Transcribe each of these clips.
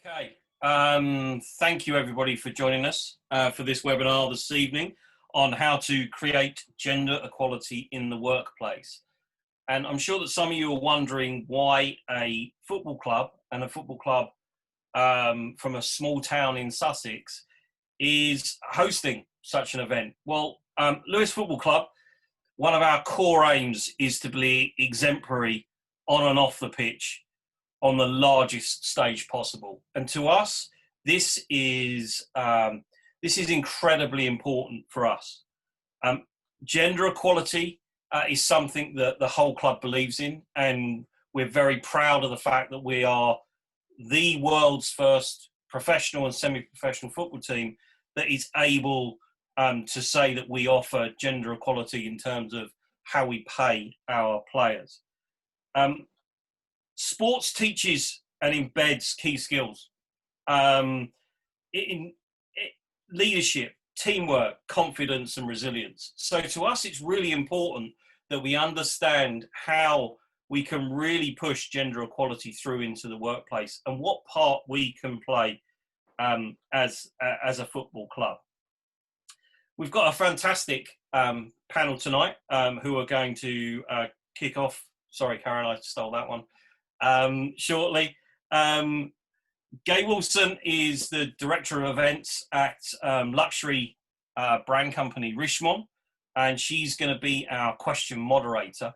Okay. Thank you, everybody, for joining us for this webinar this evening on how to create gender equality in the workplace. And I'm sure that some of you are wondering why a football club from a small town in Sussex is hosting such an event. Well, Lewes Football Club, one of our core aims is to be exemplary on and off the pitch on the largest stage possible. And to us, this is incredibly important for us. Gender equality is something that the whole club believes in, and we're very proud of the fact that we are the world's first professional and semi-professional football team that is able to say that we offer gender equality in terms of how we pay our players. Sports teaches and embeds key skills in leadership, teamwork, confidence, and resilience. So to us, it's really important that we understand how we can really push gender equality through into the workplace and what part we can play as a football club. We've got a fantastic panel tonight who are going to kick off. Sorry, Karen, I stole that one. Shortly. Gay Wilson is the Director of Events at luxury brand company Richemont, and she's going to be our question moderator.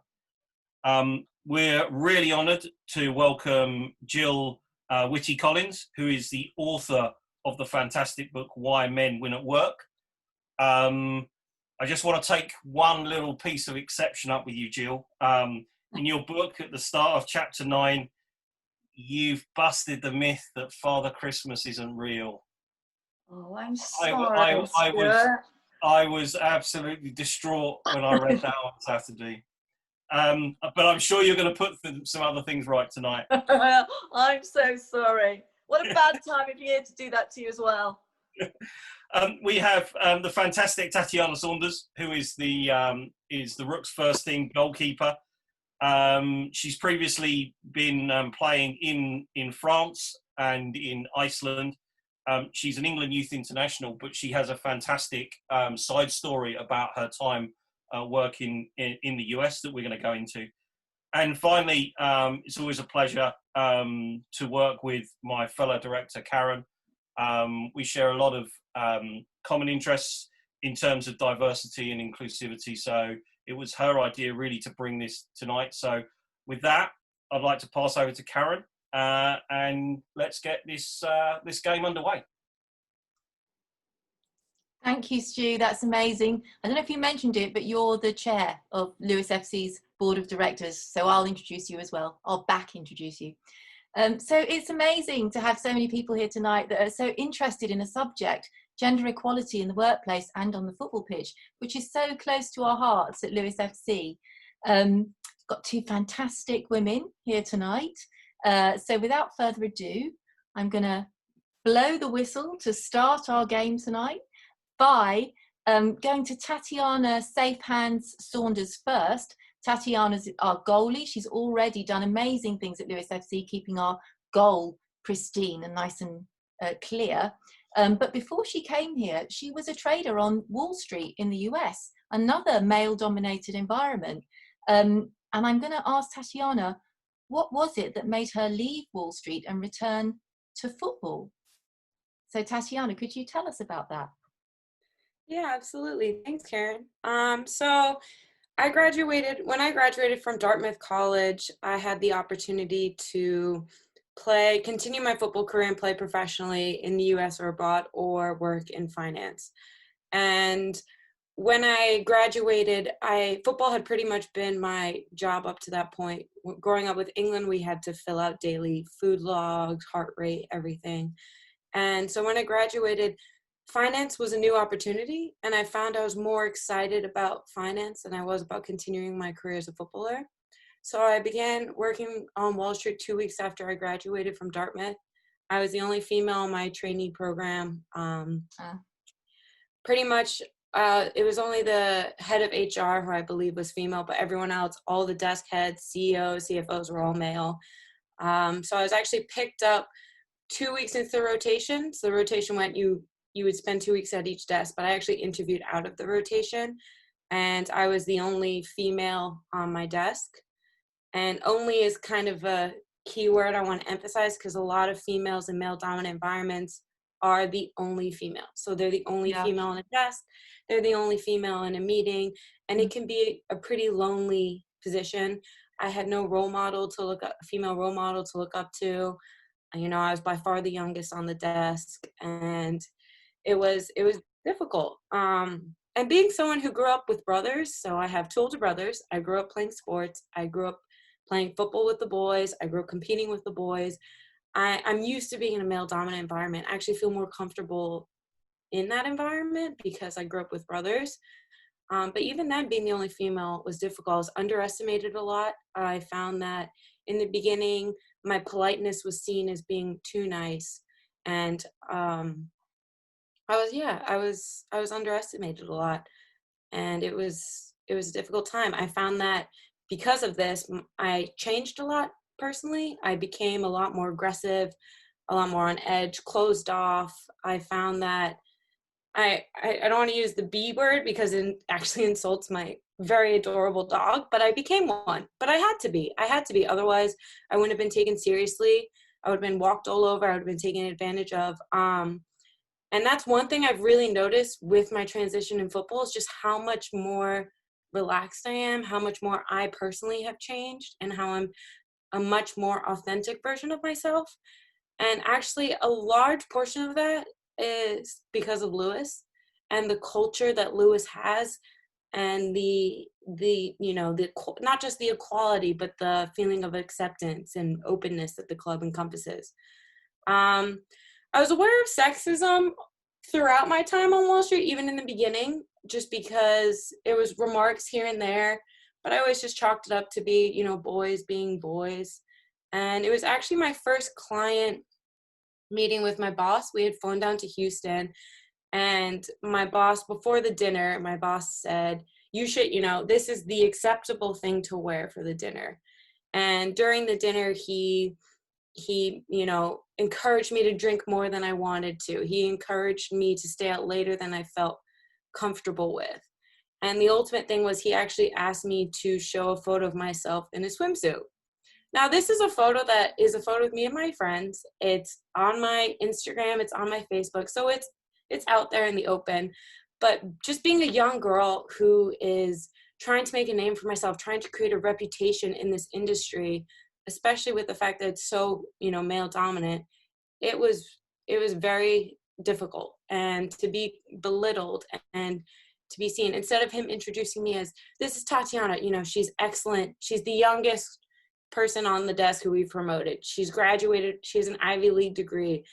We're really honoured to welcome Gill Whitty-Collins, who is the author of the fantastic book Why Men Win at Work. I just want to take one little piece of exception up with you, Gill. In your book, at the start of chapter 9, you've busted the myth that Father Christmas isn't real. Oh, I'm sorry. I was absolutely distraught when I read that on Saturday. But I'm sure you're going to put some other things right tonight. I'm so sorry. What a bad time of year to do that to you as well. We have the fantastic Tatiana Saunders, who is the Rook's first team goalkeeper. She's previously been playing in France and in Iceland. She's an England Youth International, but she has a fantastic side story about her time working in the US that we're going to go into. And finally, it's always a pleasure to work with my fellow director, Karen. We share a lot of common interests in terms of diversity and inclusivity. So it was her idea really to bring this tonight. So with that, I'd like to pass over to Karen and let's get this game underway. Thank you, Stu. That's amazing. I don't know if you mentioned it, but you're the chair of Lewes FC's board of directors. So I'll introduce you as well. I'll back introduce you. So it's amazing to have so many people here tonight that are so interested in a subject, gender equality in the workplace and on the football pitch, which is so close to our hearts at Lewes FC. Got two fantastic women here tonight. So without further ado, I'm going to blow the whistle to start our game tonight by going to Tatiana Safe Hands Saunders first. Tatiana's our goalie. She's already done amazing things at Lewes FC, keeping our goal pristine and nice and clear. But before she came here, she was a trader on Wall Street in the US, another male-dominated environment. And I'm going to ask Tatiana, what was it that made her leave Wall Street and return to football? So Tatiana, could you tell us about that? Yeah, absolutely. Thanks, Karen. So when I graduated from Dartmouth College, I had the opportunity to continue my football career and play professionally in the US or abroad or work in finance. And when I graduated, football had pretty much been my job up to that point. Growing up with England, we had to fill out daily food logs, heart rate, everything. And so when I graduated, finance was a new opportunity, and I found I was more excited about finance than I was about continuing my career as a footballer. So I began working on Wall Street 2 weeks after I graduated from Dartmouth. I was the only female in my trainee program. Pretty much, it was only the head of HR who I believe was female, but everyone else, all the desk heads, CEOs, CFOs were all male. So I was actually picked up 2 weeks into the rotation. So the rotation went, you would spend 2 weeks at each desk, but I actually interviewed out of the rotation, and I was the only female on my desk. And only is kind of a key word I want to emphasize, because a lot of females in male dominant environments are the only female. So they're the only female on a desk, they're the only female in a meeting, and it can be a pretty lonely position. I had no role model to look up, female role model to look up to. You know, I was by far the youngest on the desk, and it was difficult. And being someone who grew up with brothers, so I have 2 older brothers. I grew up playing sports. I grew up playing football with the boys. I grew up competing with the boys. I'm used to being in a male dominant environment. I actually feel more comfortable in that environment because I grew up with brothers. But even then, being the only female was difficult. I was underestimated a lot. I found that in the beginning, my politeness was seen as being too nice. And I was underestimated a lot. And it was a difficult time. I found that because of this, I changed a lot personally. I became a lot more aggressive, a lot more on edge, closed off. I found that I don't want to use the B word because it actually insults my very adorable dog, but I became one. But I had to be. Otherwise, I wouldn't have been taken seriously. I would have been walked all over. I would have been taken advantage of. And that's one thing I've really noticed with my transition in football is just how much more relaxed I am, how much more I personally have changed, and how I'm a much more authentic version of myself. And actually, a large portion of that is because of Lewes and the culture that Lewes has, and the not just the equality, but the feeling of acceptance and openness that the club encompasses. I was aware of sexism throughout my time on Wall Street, even in the beginning, just because it was remarks here and there, but I always just chalked it up to be, boys being boys. And it was actually my first client meeting with my boss. We had flown down to Houston, and my boss, before the dinner, my boss said, you should, this is the acceptable thing to wear for the dinner. And during the dinner, he encouraged me to drink more than I wanted to. He encouraged me to stay out later than I felt comfortable with. And the ultimate thing was he actually asked me to show a photo of myself in a swimsuit. Now, this is a photo that is a photo of me and my friends. It's on my Instagram. It's on my Facebook. So it's out there in the open. But just being a young girl who is trying to make a name for myself, trying to create a reputation in this industry, especially with the fact that it's so, male dominant, it was very difficult. And to be belittled and to be seen, instead of him introducing me as, this is Tatiana, she's excellent. She's the youngest person on the desk who we've promoted. She's graduated. She has an Ivy League degree.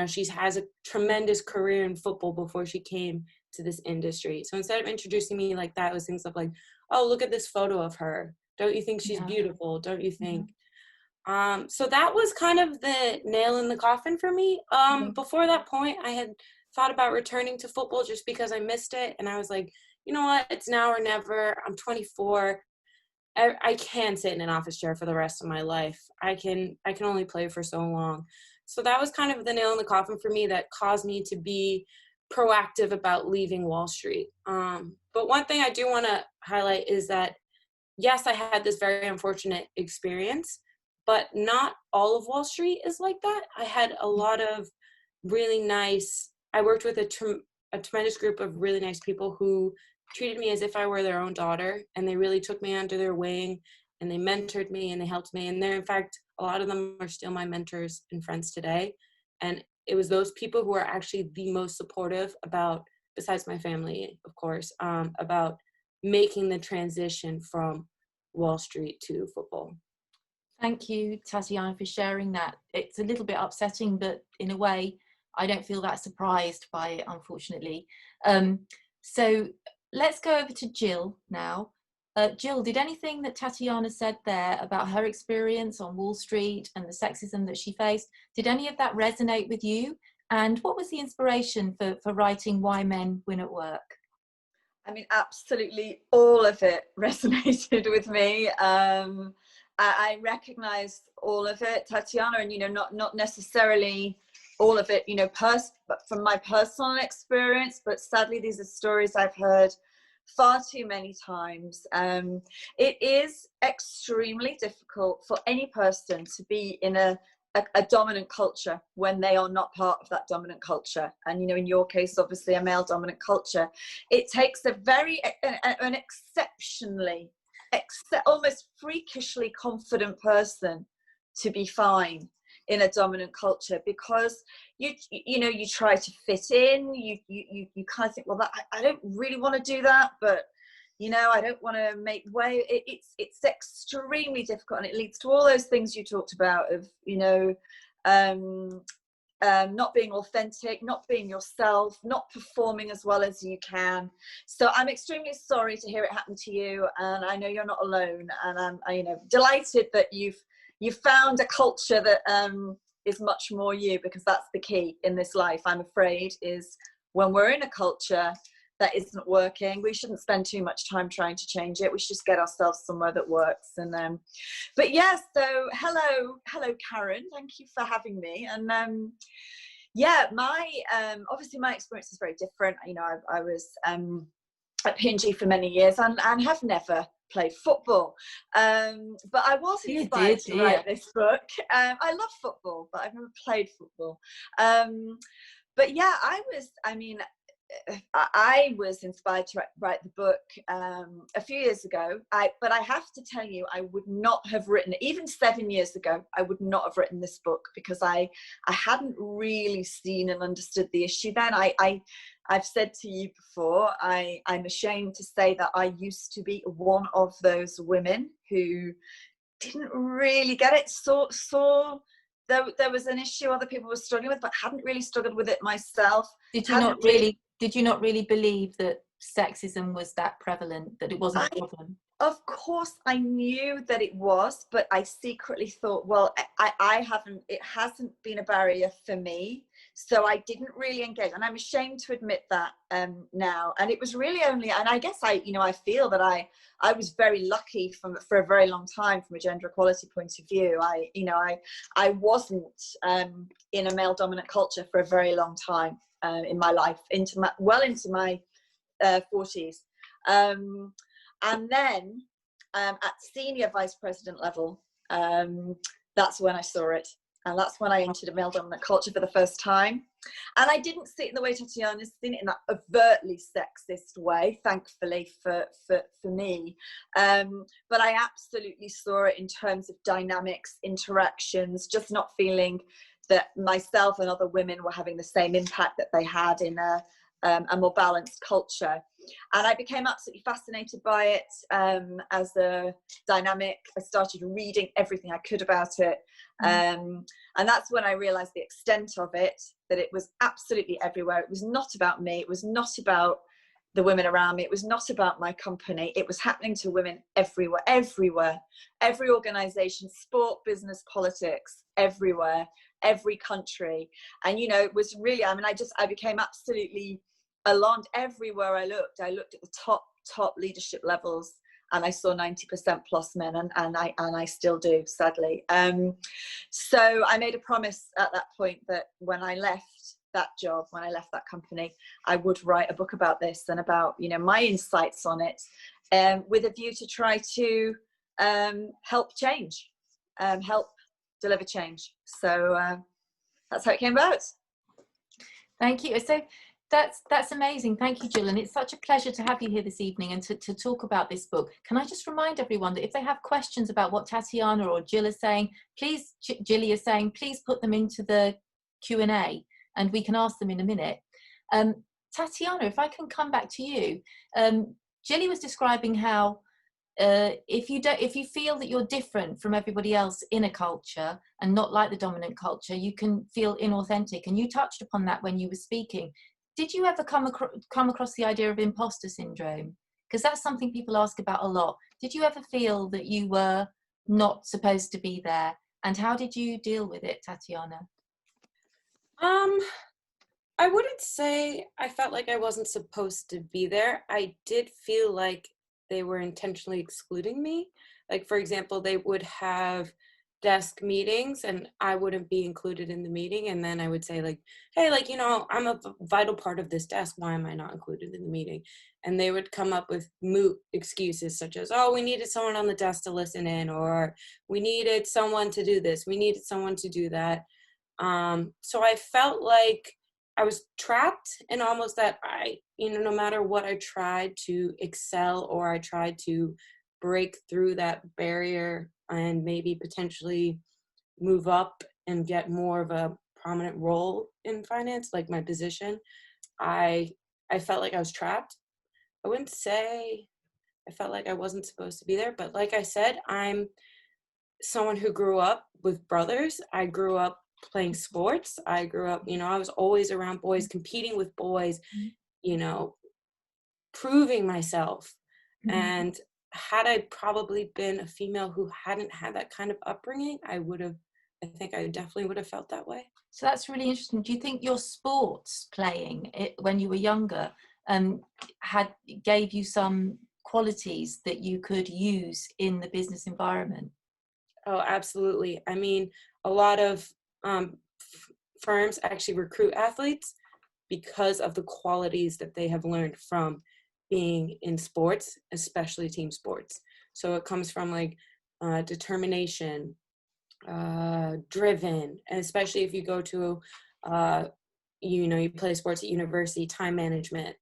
She has a tremendous career in football before she came to this industry. So instead of introducing me like that, it was things of like, oh, look at this photo of her. Don't you think she's beautiful? Don't you think? Mm-hmm. So that was kind of the nail in the coffin for me. Before that point, I had thought about returning to football just because I missed it. And I was like, you know what? It's now or never. I'm 24. I can't sit in an office chair for the rest of my life. I can only play for so long. So that was kind of the nail in the coffin for me that caused me to be proactive about leaving Wall Street. But one thing I do want to highlight is that, yes, I had this very unfortunate experience, but not all of Wall Street is like that. I had a lot of really nice, I worked with a tremendous group of really nice people who treated me as if I were their own daughter, and they really took me under their wing, and they mentored me and they helped me. And they're, in fact, a lot of them are still my mentors and friends today. And it was those people who are actually the most supportive about, besides my family, of course, about making the transition from Wall Street to football. Thank you, Tatiana, for sharing that. It's a little bit upsetting, but in a way, I don't feel that surprised by it, unfortunately. So let's go over to Gill now. Gill, did anything that Tatiana said there about her experience on Wall Street and the sexism that she faced, did any of that resonate with you? And what was the inspiration for writing Why Men Win at Work? I mean, absolutely all of it resonated with me. I recognized all of it, Tatiana, and not necessarily all of it, from my personal experience, but sadly these are stories I've heard far too many times. It is extremely difficult for any person to be in a dominant culture when they are not part of that dominant culture. And in your case, obviously a male dominant culture. It takes an exceptionally, almost freakishly confident person to be fine in a dominant culture, because you try to fit in, you kind of think, well, I don't really want to do that, but I don't want to make way. It's extremely difficult, and it leads to all those things you talked about of not being authentic, not being yourself, not performing as well as you can. So I'm extremely sorry to hear it happen to you, and I know you're not alone, and I'm delighted that you've found a culture that is much more you, because that's the key in this life, I'm afraid, is when we're in a culture that isn't working, we shouldn't spend too much time trying to change it. We should just get ourselves somewhere that works. And but yes, so hello Karen, thank you for having me. And my obviously my experience is very different. I was at P&G for many years and have never played football, but I was inspired to write this book. I love football, but I've never played football. But yeah, I was inspired to write the book a few years ago. But I have to tell you, I would not have written it, even 7 years ago. I would not have written this book, because I hadn't really seen and understood the issue then. I've said to you before, I'm ashamed to say that I used to be one of those women who didn't really get it, saw there was an issue other people were struggling with, but hadn't really struggled with it myself. Did you not really believe that sexism was that prevalent, that it wasn't a problem? Of course I knew that it was, but I secretly thought, well, it hasn't been a barrier for me, so I didn't really engage, and I'm ashamed to admit that now. And it was really only, and I guess I feel that I was very lucky for a very long time from a gender equality point of view. I wasn't in a male dominant culture for a very long time in my life, into my 40s. And then at senior vice president level, that's when I saw it. And that's when I entered a male dominant culture for the first time. And I didn't see it in the way Tatiana's seen it, in that overtly sexist way, thankfully for me. But I absolutely saw it in terms of dynamics, interactions, just not feeling that myself and other women were having the same impact that they had in a more balanced culture. And I became absolutely fascinated by it as a dynamic. I started reading everything I could about it. And that's when I realized the extent of it, that it was absolutely everywhere. It was not about me. It was not about the women around me. It was not about my company. It was happening to women everywhere, every organization, sport, business, politics, everywhere, every country. And, it was really, I became absolutely alarmed everywhere I looked. I looked at the top leadership levels, and I saw 90% plus men, and I still do, sadly. So I made a promise at that point that when I left that job, when I left that company, I would write a book about this and about my insights on it, with a view to try to help change, help deliver change. So that's how it came about. Thank you. So that's amazing. Thank you, Gill. And it's such a pleasure to have you here this evening and to talk about this book. Can I just remind everyone that if they have questions about what Tatiana or Gill is saying, please, Gilly is saying, please put them into the Q&A and we can ask them in a minute. Tatiana, if I can come back to you, Gilly was describing how if you feel that you're different from everybody else in a culture and not like the dominant culture, you can feel inauthentic. And you touched upon that when you were speaking. Did you ever come across the idea of imposter syndrome? Because that's something people ask about a lot. Did you ever feel that you were not supposed to be there? And how did you deal with it, Tatiana? I wouldn't say I felt like I wasn't supposed to be there. I did feel like they were intentionally excluding me. Like, for example, they would have desk meetings and I wouldn't be included in the meeting. And then I would say like, hey, like, you know, I'm a vital part of this desk. Why am I not included in the meeting? And they would come up with moot excuses such as, oh, we needed someone on the desk to listen in, or we needed someone to do this. We needed someone to do that. So I felt like I was trapped in almost that no matter what I tried to excel or I tried to break through that barrier and maybe potentially move up and get more of a prominent role in finance, like my position, I felt like I was trapped. I wouldn't say I felt like I wasn't supposed to be there, but like I said, I'm someone who grew up with brothers. I grew up playing sports. I grew up, I was always around boys, competing with boys, proving myself. Mm-hmm. And had I probably been a female who hadn't had that kind of upbringing, I think I definitely would have felt that way. So that's really interesting. Do you think your sports playing when you were younger gave you some qualities that you could use in the business environment? Oh, absolutely. I mean, a lot of firms actually recruit athletes because of the qualities that they have learned from being in sports, especially team sports. So it comes from like determination, driven, and especially if you go to, you play sports at university, time management,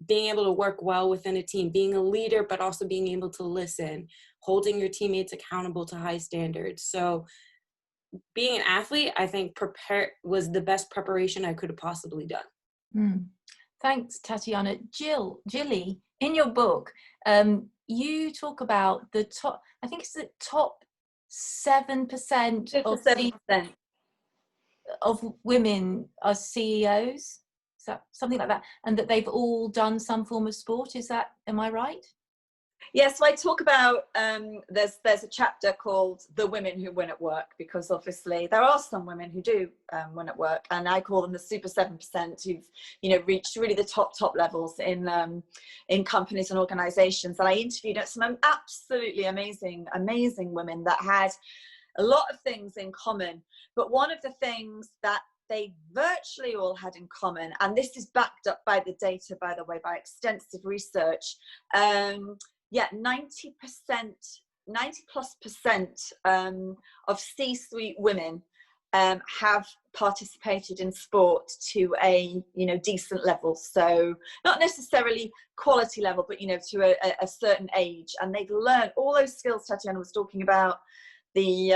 being able to work well within a team, being a leader, but also being able to listen, holding your teammates accountable to high standards. So being an athlete, I think was the best preparation I could have possibly done. Mm. Thanks, Tatiana. Gilly, in your book, you talk about the top, I think it's the top 7% of women are CEOs. Is that something like that? And that they've all done some form of sport. Am I right? Yes, so I talk about, there's a chapter called The Women Who Win at Work, because obviously there are some women who do win at work, and I call them the super 7% who've, reached really the top levels in companies and organizations. And I interviewed some absolutely amazing women that had a lot of things in common. But one of the things that they virtually all had in common, and this is backed up by the data, by the way, by extensive research, 90%, 90+% of C-suite women have participated in sport to a decent level. So not necessarily quality level, but to a certain age, and they've learned all those skills Tatiana was talking about, the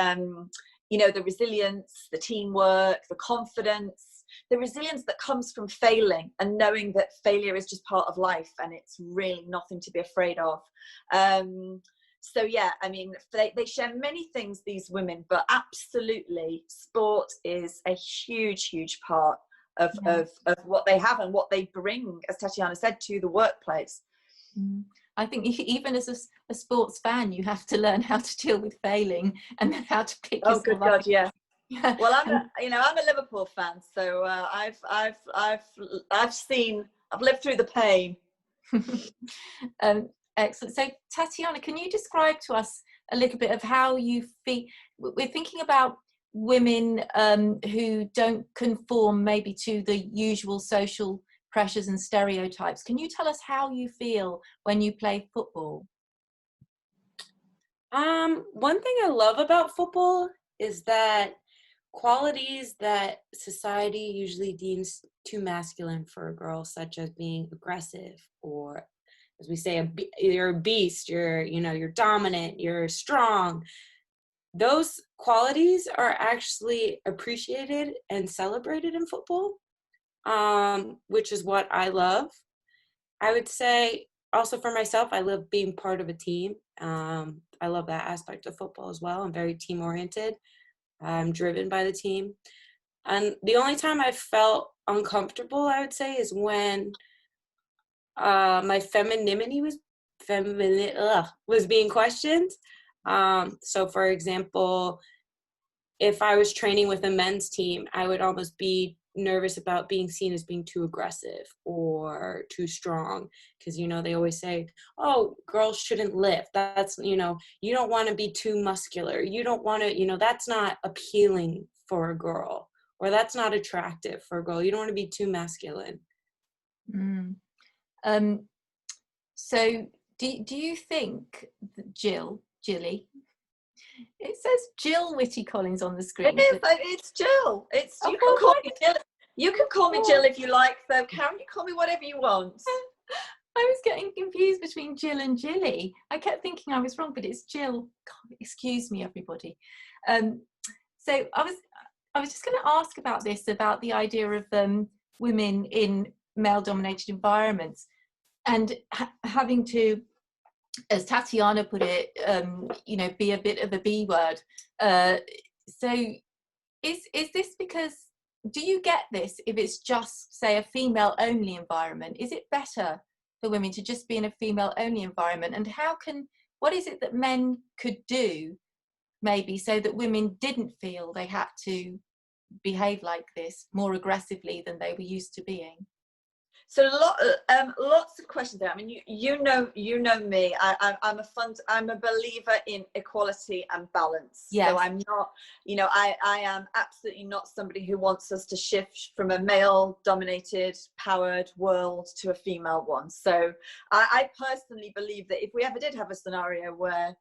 the resilience, the teamwork, the confidence, the resilience that comes from failing and knowing that failure is just part of life and it's really nothing to be afraid of. So yeah, I mean, they share many things, these women, but absolutely sport is a huge part of what they have and what they bring, as Tatiana said, to the workplace. I think even as a sports fan, you have to learn how to deal with failing and then how to pick yourself up. Oh, good God, yeah. Well, I'm a Liverpool fan, so I've lived through the pain. Excellent. So Tatiana, can you describe to us a little bit of how you feel? We're thinking about women who don't conform maybe to the usual social pressures and stereotypes. Can you tell us how you feel when you play football? One thing I love about football is that qualities that society usually deems too masculine for a girl, such as being aggressive, or as we say, you're a beast, you're dominant, you're strong. Those qualities are actually appreciated and celebrated in football, which is what I love. I would say also for myself, I love being part of a team. I love that aspect of football as well. I'm very team oriented. I'm driven by the team. And the only time I felt uncomfortable, I would say, is when my femininity was being questioned. So for example, if I was training with a men's team, I would almost be nervous about being seen as being too aggressive or too strong, because they always say, oh, girls shouldn't lift, that's you don't want to be too muscular, you don't want to that's not appealing for a girl, or that's not attractive for a girl, you don't want to be too masculine. So do you think that Gilly, it says Gill Whitty-Collins on the screen. It's Gill. You can call me Gill. You can call me Gill if you like, though. Karen, you call me whatever you want. I was getting confused between Gill and Gilly. I kept thinking I was wrong, but it's Gill. God, excuse me, everybody. So I was just going to ask about this, about the idea of women in male-dominated environments, and having to, as Tatiana put it, be a bit of a B word. So is this because, do you get this if it's just, say, a female-only environment? Is it better for women to just be in a female-only environment? And what is it that men could do, maybe, so that women didn't feel they had to behave like this more aggressively than they were used to being? So lots of questions there. I mean, you know me. I'm a believer in equality and balance. Yes. So I'm not, I am absolutely not somebody who wants us to shift from a male-dominated, powered world to a female one. So I personally believe that if we ever did have a scenario where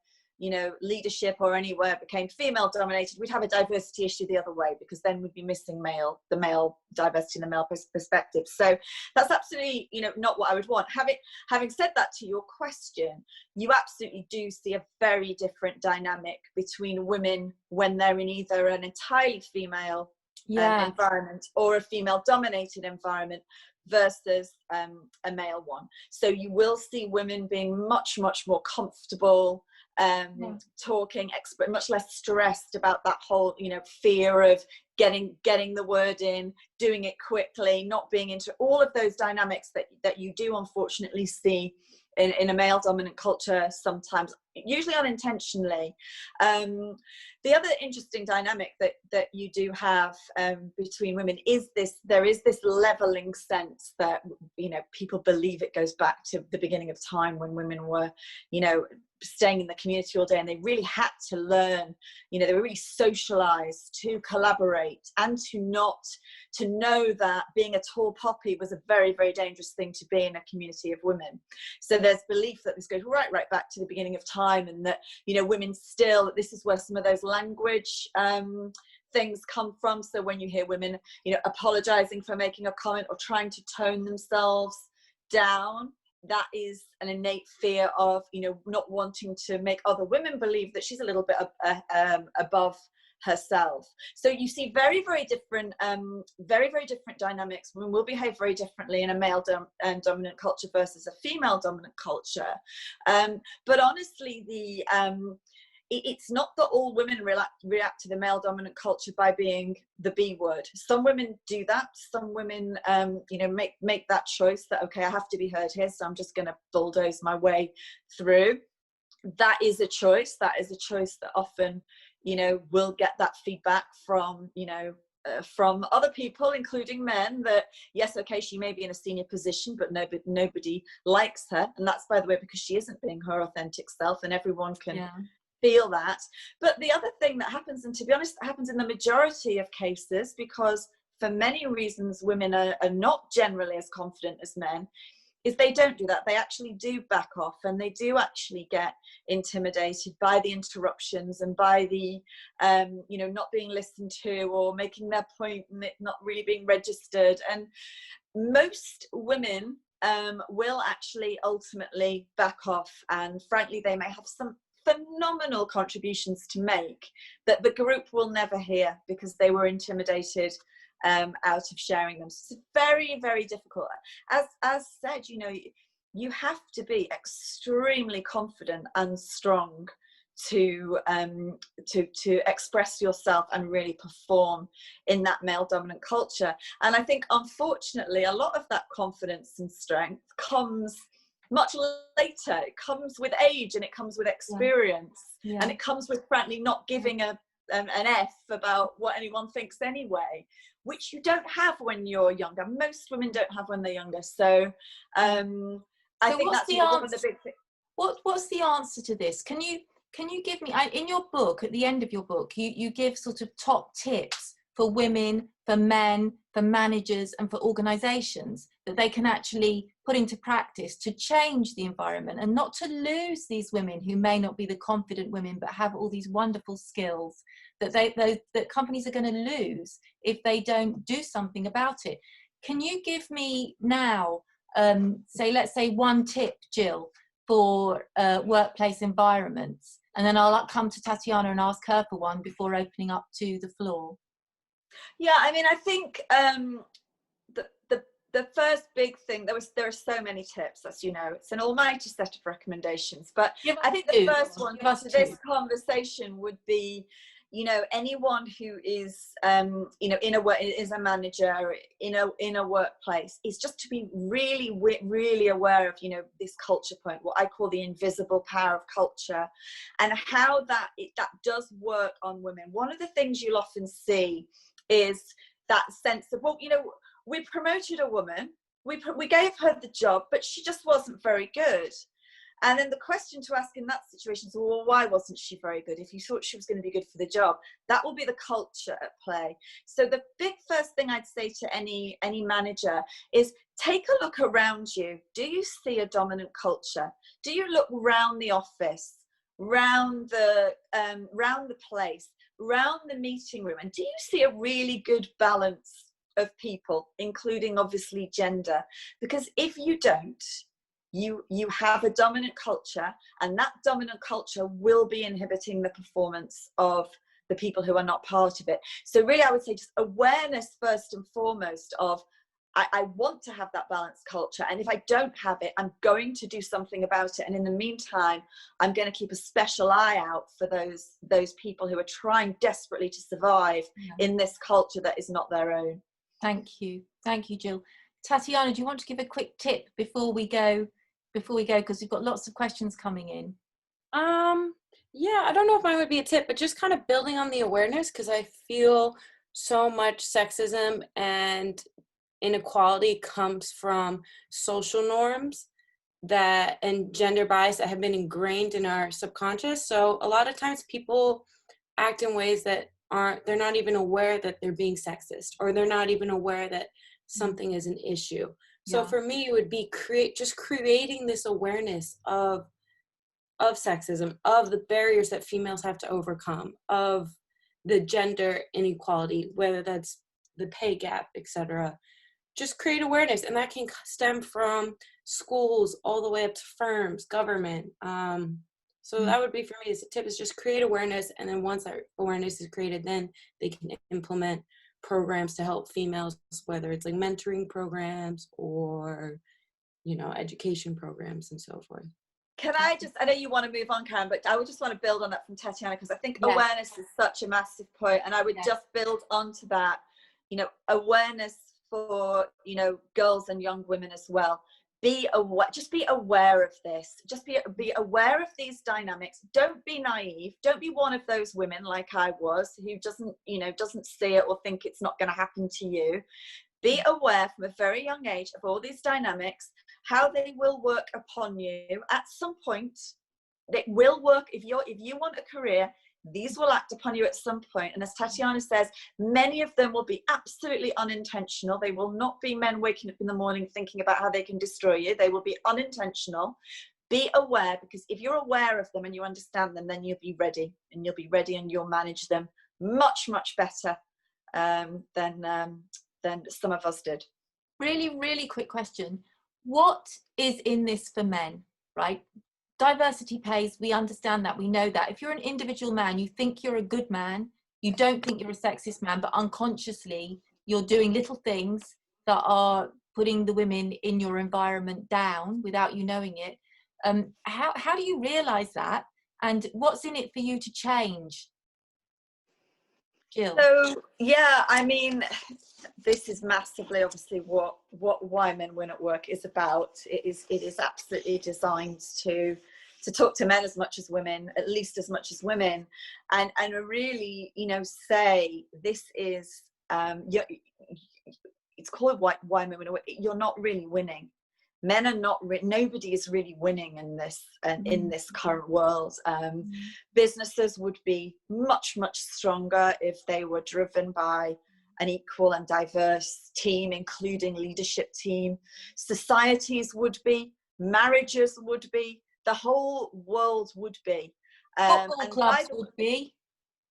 leadership or anywhere became female dominated, we'd have a diversity issue the other way, because then we'd be missing the male diversity and the male perspective. So that's absolutely not what I would want. Having said that, to your question, you absolutely do see a very different dynamic between women when they're in either an entirely female environment or a female dominated environment versus a male one. So you will see women being much more comfortable talking, much less stressed about that whole fear of getting the word in, doing it quickly, not being into all of those dynamics that you do unfortunately see in a male dominant culture sometimes, usually unintentionally. The other interesting dynamic that you do have between women is there is this leveling sense that people believe it goes back to the beginning of time, when women were staying in the community all day, and they really had to learn, they were really socialized to collaborate and to know that being a tall poppy was a very, very dangerous thing to be in a community of women. So there's belief that this goes right back to the beginning of time, and that women still, this is where some of those language things come from. So when you hear women apologizing for making a comment or trying to tone themselves down, that is an innate fear of not wanting to make other women believe that she's a little bit above herself. So you see very, very different dynamics. Women will behave very differently in a male dominant culture versus a female dominant culture. But honestly, it's not that all women react to the male dominant culture by being the B word. Some women do that. Some women, make that choice that, okay, I have to be heard here, so I'm just going to bulldoze my way through. That is a choice. That is a choice that often, will get that feedback from, from other people, including men, that yes, okay, she may be in a senior position, but nobody likes her. And that's, by the way, because she isn't being her authentic self, and everyone can feel that. But the other thing that happens, and to be honest, that happens in the majority of cases, because for many reasons women are not generally as confident as men, is they don't do that. They actually do back off, and they do actually get intimidated by the interruptions and by the not being listened to, or making their point and it not really being registered. And most women will actually ultimately back off, and frankly they may have some phenomenal contributions to make that the group will never hear, because they were intimidated out of sharing them. So it's very, very difficult. As said, you have to be extremely confident and strong to express yourself and really perform in that male dominant culture. And I think, unfortunately, a lot of that confidence and strength comes much later. It comes with age, and it comes with experience, and it comes with, frankly, not giving a an F about what anyone thinks anyway, which you don't have when you're younger. Most women don't have when they're younger. So I think that's one of the big things. What's the answer to this? Can you give me, in your book, at the end of your book, you give sort of top tips for women, for men, for managers and for organisations that they can actually put into practice to change the environment and not to lose these women who may not be the confident women but have all these wonderful skills that that companies are going to lose if they don't do something about it. Can you give me now, let's say one tip, Gill, for workplace environments, and then I'll come to Tatiana and ask her for one before opening up to the floor. Yeah, I mean, I think the first big thing, there are so many tips, as you know, it's an almighty set of recommendations, but I think the first one to this conversation would be, you know, anyone who is you know, is a manager in a workplace, is just to be really aware of, you know, this culture point, what I call the invisible power of culture, and how that does work on women. One of the things you'll often see is that sense of, well, you know, we promoted a woman, we gave her the job, but she just wasn't very good. And then the question to ask in that situation is, well, why wasn't she very good? If you thought she was going to be good for the job, that will be the culture at play. So the big first thing I'd say to any manager is take a look around you. Do you see a dominant culture? Do you look round the office, round the place, round the meeting room, and do you see a really good balance of people, including obviously gender? Because if you don't, you have a dominant culture, and that dominant culture will be inhibiting the performance of the people who are not part of it. So really, I would say just awareness first and foremost of, I want to have that balanced culture, and if I don't have it, I'm going to do something about it. And in the meantime, I'm going to keep a special eye out for those people who are trying desperately to survive in this culture that is not their own. Thank you, Gill. Tatiana, do you want to give a quick tip before we go? Because we've got lots of questions coming in. Yeah, I don't know if mine would be a tip, but just kind of building on the awareness, because I feel so much sexism and inequality comes from social norms and gender bias that have been ingrained in our subconscious. So a lot of times people act in ways that they're not even aware that they're being sexist, or they're not even aware that something is an issue. So for me, it would be creating this awareness of sexism, of the barriers that females have to overcome, of the gender inequality, whether that's the pay gap, etc. Just create awareness, and that can stem from schools all the way up to firms, government. So that would be, for me, as a tip, is just create awareness, and then once that awareness is created, then they can implement programs to help females, whether it's like mentoring programs or, you know, education programs and so forth. Can I know you want to move on, Karen, but I would just want to build on that from Tatiana, because I think awareness is such a massive point, and I would just build onto that, you know, awareness for, you know, girls and young women as well. Be aware, just be aware of this, just be aware of these dynamics. Don't be naive, don't be one of those women like I was, who doesn't see it or think it's not going to happen to you. Be aware from a very young age of all these dynamics, how they will work upon you. At some point, it will work. If you want a career, these will act upon you at some point. And as Tatiana says, many of them will be absolutely unintentional. They will not be men waking up in the morning thinking about how they can destroy you. They will be unintentional. Be aware, because if you're aware of them and you understand them, then you'll be ready, and you'll manage them much, much better than some of us did. Really, really quick question. What is in this for men, right? Diversity pays, we understand that, we know that. If you're an individual man, you think you're a good man, you don't think you're a sexist man, but unconsciously you're doing little things that are putting the women in your environment down without you knowing it. How do you realize that, and what's in it for you to change? Gill. So yeah, I mean, this is massively obviously what Why Men Win at Work is about. It is absolutely designed to to talk to men as much as women, at least as much as women, and really, you know, say this is it's called why women win. You're not really winning. Men are not. Nobody is really winning in this current world. Businesses would be much stronger if they were driven by an equal and diverse team, including leadership team. Societies would be. Marriages would be. The whole world would be. Football clubs would be.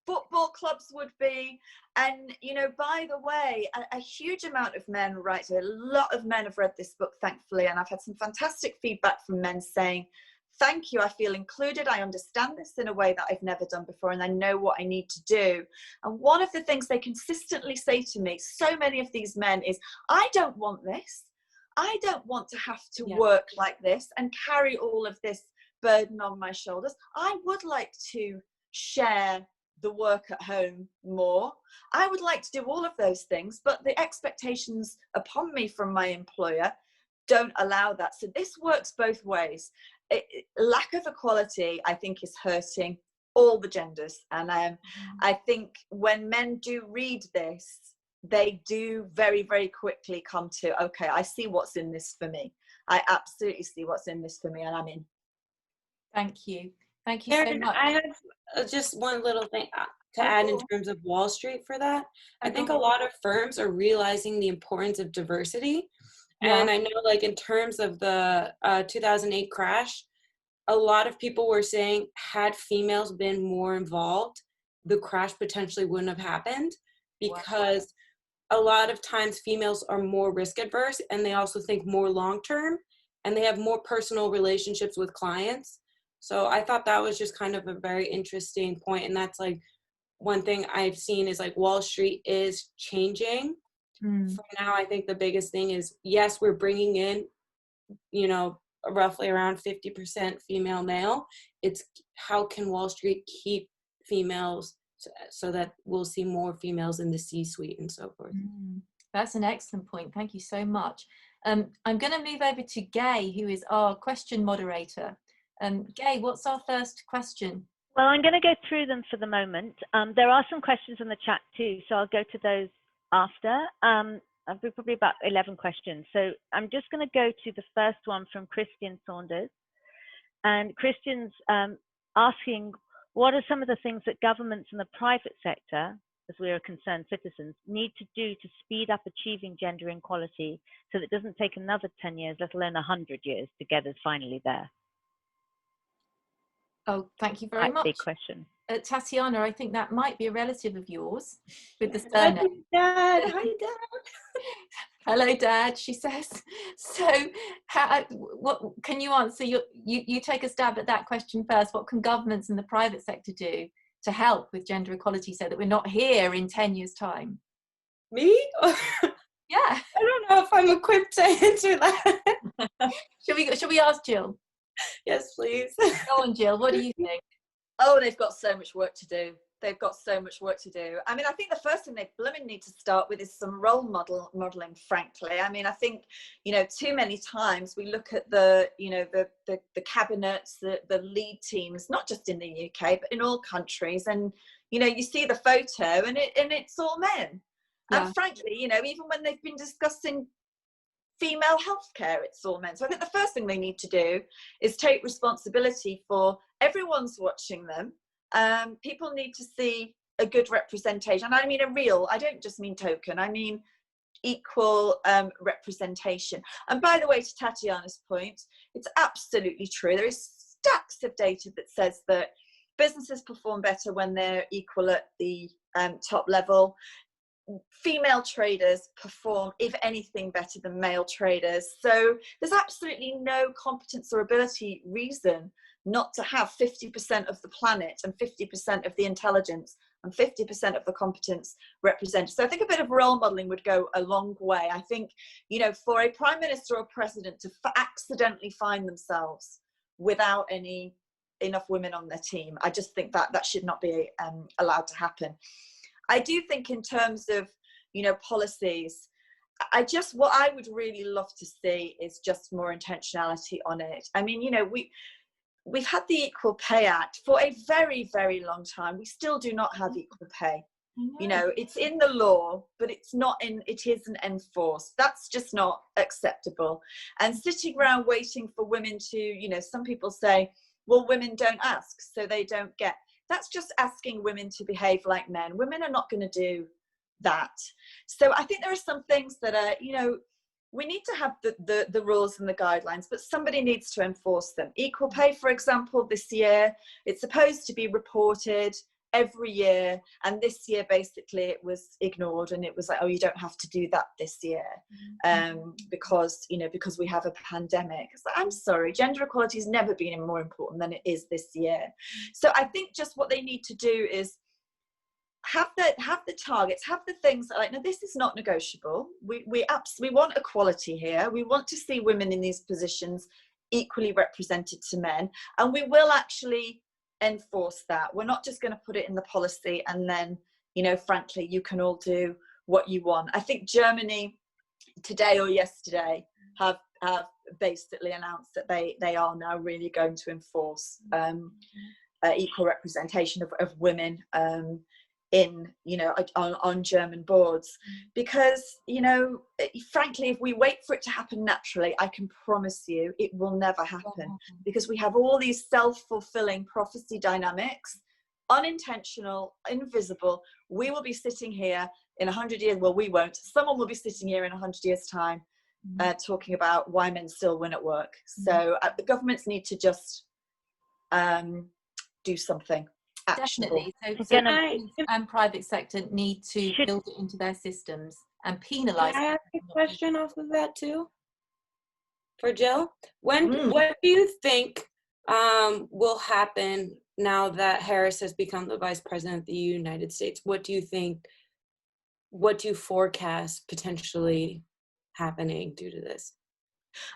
Football clubs would be. And, you know, by the way, a huge amount of men write. A lot of men have read this book, thankfully, and I've had some fantastic feedback from men saying, thank you, I feel included, I understand this in a way that I've never done before, and I know what I need to do. And one of the things they consistently say to me, so many of these men, is, I don't want this. I don't want to have to work like this and carry all of this burden on my shoulders. I would like to share the work at home more. I would like to do all of those things, but the expectations upon me from my employer don't allow that. So this works both ways. Lack of equality, I think, is hurting all the genders. And I think when men do read this, they do very, very quickly come to, okay, I see what's in this for me. I absolutely see what's in this for me, and I'm in. Thank you. Thank you so much. I have just one little thing to add in terms of Wall Street for that. I think a lot of firms are realizing the importance of diversity. And I know, like, in terms of the 2008 crash, a lot of people were saying, had females been more involved, the crash potentially wouldn't have happened, because a lot of times females are more risk adverse, and they also think more long term, and they have more personal relationships with clients. So I thought that was just kind of a very interesting point. And that's, like, one thing I've seen is, like, Wall Street is changing. For now, I think the biggest thing is, yes, we're bringing in, you know, roughly around 50% female male. It's how can Wall Street keep females so that we'll see more females in the C-suite and so forth. That's an excellent point. Thank you so much. I'm going to move over to Gay, who is our question moderator. Gay, what's our first question? Well, I'm going to go through them for the moment. There are some questions in the chat too, so I'll go to those after. I've got probably about 11 questions. So I'm just going to go to the first one from Christian Saunders. And Christian's asking, what are some of the things that governments and the private sector, as we are concerned citizens, need to do to speed up achieving gender equality so that it doesn't take another 10 years, let alone 100 years to get us finally there? Oh, thank you very much. Big question. Tatiana, I think that might be a relative of yours with the surname. Dad. Hi, Dad. Hello, Dad, she says. So what can you answer? You take a stab at that question first. What can governments and the private sector do to help with gender equality so that we're not here in 10 years' time? Me? Yeah. I don't know if I'm equipped to answer that. Shall we ask Gill? Yes, please. Go on, Gill. What do you think? Oh, they've got so much work to do. They've got so much work to do. I mean, I think the first thing they blooming need to start with is some role modeling, frankly. I mean, I think, you know, too many times we look at the cabinets, the lead teams, not just in the UK, but in all countries. And, you know, you see the photo and it's all men. Yeah. And frankly, you know, even when they've been discussing female healthcare, it's all men. So I think the first thing they need to do is take responsibility for everyone's watching them. People need to see a good representation. And I mean I don't just mean token, I mean equal representation. And by the way, to Tatiana's point, it's absolutely true. There is stacks of data that says that businesses perform better when they're equal at the top level. Female traders perform, if anything, better than male traders. So there's absolutely no competence or ability reason not to have 50% of the planet and 50% of the intelligence and 50% of the competence represented. So I think a bit of role modeling would go a long way. I think, you know, for a prime minister or president to accidentally find themselves without enough women on their team, I just think that should not be allowed to happen. I do think in terms of, you know, policies, what I would really love to see is just more intentionality on it. I mean, you know, we've had the Equal Pay Act for a very, very long time. We still do not have equal pay. You know, it's in the law, but it isn't enforced. That's just not acceptable. And sitting around waiting for women to, you know, some people say, well, women don't ask, so they don't get. That's just asking women to behave like men. Women are not going to do that. So I think there are some things that are, you know, we need to have the rules and the guidelines, but somebody needs to enforce them. Equal pay, for example, this year, it's supposed to be reported every year, and this year basically it was ignored, and it was like, oh, you don't have to do that this year, because, you know, because we have a pandemic. It's like, I'm sorry, gender equality has never been more important than it is this year. So I think just what they need to do is have the targets, have the things that, like, no, this is not negotiable. We want equality here. We want to see women in these positions equally represented to men, and we will actually enforce that. We're not just going to put it in the policy and then, you know, frankly, you can all do what you want. I think Germany today or yesterday have basically announced that they are now really going to enforce equal representation of women in, you know, on German boards, because, you know, frankly, if we wait for it to happen naturally, I can promise you it will never happen, because we have all these self-fulfilling prophecy dynamics, unintentional, invisible. We will be sitting here in 100 years, well, we won't, someone will be sitting here in 100 years time talking about why men still win at work. So the governments need to just do something actionable. Definitely. So government and private sector need to build it into their systems and penalise. Can I ask a question off of that too? For Jill? What do you think will happen now that Harris has become the Vice President of the United States? What do you forecast potentially happening due to this?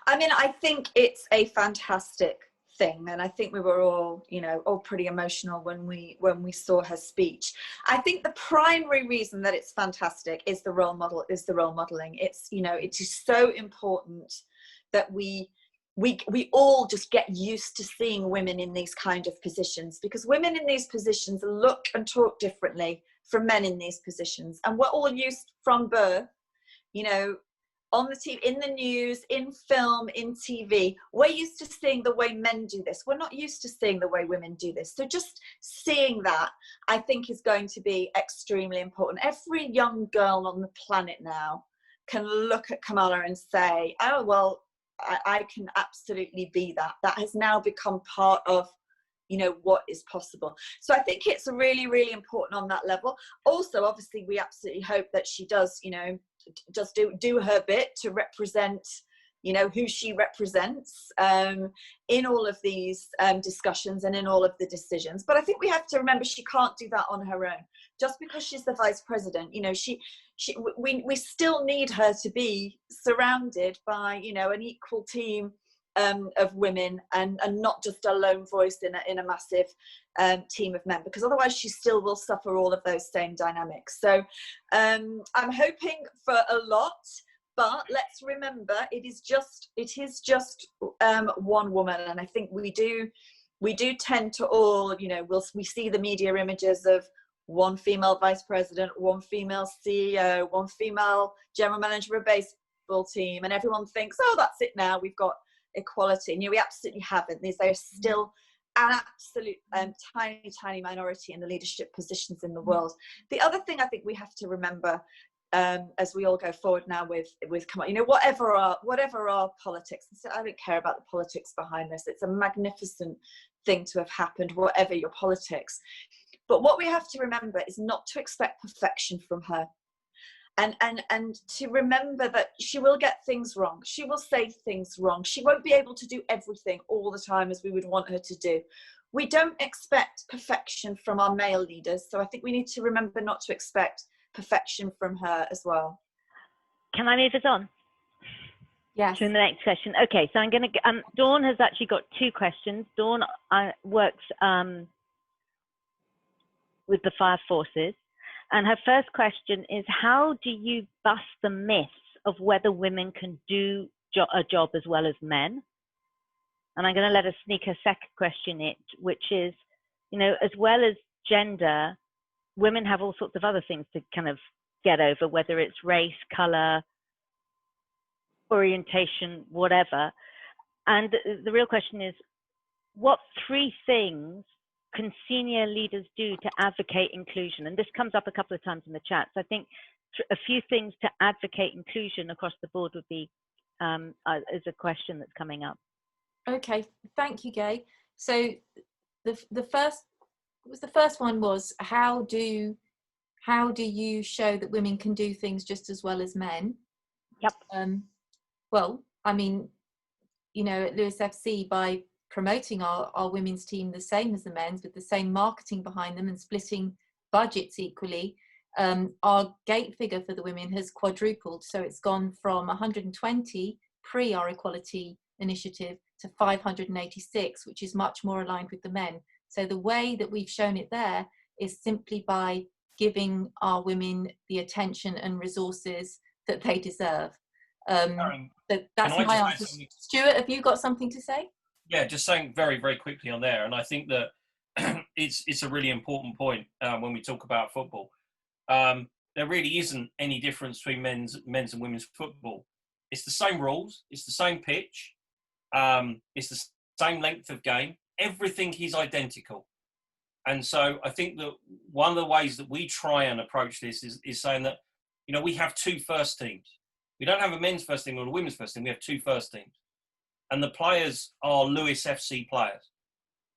I mean, I think it's a fantastic thing, and I think we were all, you know, all pretty emotional when we saw her speech. I think the primary reason that it's fantastic is the role modeling. It's, you know, it is so important that we all just get used to seeing women in these kind of positions, because women in these positions look and talk differently from men in these positions, and we're all used from birth, you know, on the TV, in the news, in film, in TV, we're used to seeing the way men do this. We're not used to seeing the way women do this. So just seeing that, I think, is going to be extremely important. Every young girl on the planet now can look at Kamala and say, oh, well, I can absolutely be that. That has now become part of, you know, what is possible. So I think it's really, really important on that level. Also, obviously, we absolutely hope that she does, you know, just do her bit to represent, you know, who she represents in all of these discussions and in all of the decisions. But I think we have to remember she can't do that on her own. Just because she's the Vice President, you know, we still need her to be surrounded by, you know, an equal team of women, and not just a lone voice in a massive team of men, because otherwise she still will suffer all of those same dynamics. So I'm hoping for a lot, but let's remember it is just one woman, and I think we do tend to all, you know, we see the media images of one female vice president, one female CEO, one female general manager of a baseball team, and everyone thinks, oh, that's it now, we've got equality. And, you know, we absolutely haven't. There's still an absolute tiny minority in the leadership positions in the world. The other thing I think we have to remember, as we all go forward now with you know, whatever our politics, I don't care about the politics behind this. It's a magnificent thing to have happened, whatever your politics. But what we have to remember is not to expect perfection from her. And to remember that she will get things wrong. She will say things wrong. She won't be able to do everything all the time as we would want her to do. We don't expect perfection from our male leaders. So I think we need to remember not to expect perfection from her as well. Can I move us on? Yes. To the next question. Okay, so I'm going to, Dawn has actually got two questions. Dawn works with the fire forces. And her first question is, how do you bust the myths of whether women can do a job as well as men? And I'm going to let us sneak a second question in, which is, you know, as well as gender, women have all sorts of other things to kind of get over, whether it's race, colour, orientation, whatever. And the real question is, what 3 things can senior leaders do to advocate inclusion? And this comes up a couple of times in the chat. So I think a few things to advocate inclusion across the board would be is a question that's coming up. Okay, thank you, Gay. So the first one was, how do you show that women can do things just as well as men? Yep. Well, I mean, you know, at Lewes FC, by promoting our women's team the same as the men's, with the same marketing behind them and splitting budgets equally, our gate figure for the women has quadrupled. So it's gone from 120 pre our equality initiative to 586, which is much more aligned with the men. So the way that we've shown it there is simply by giving our women the attention and resources that they deserve. That's my answer. Stuart, have you got something to say? Yeah, just saying very, very quickly on there. And I think that it's a really important point when we talk about football. There really isn't any difference between men's and women's football. It's the same rules. It's the same pitch. It's the same length of game. Everything is identical. And so I think that one of the ways that we try and approach this is saying that, you know, we have 2 first teams. We don't have a men's first team or a women's first team. We have 2 first teams. And the players are Lewes FC players.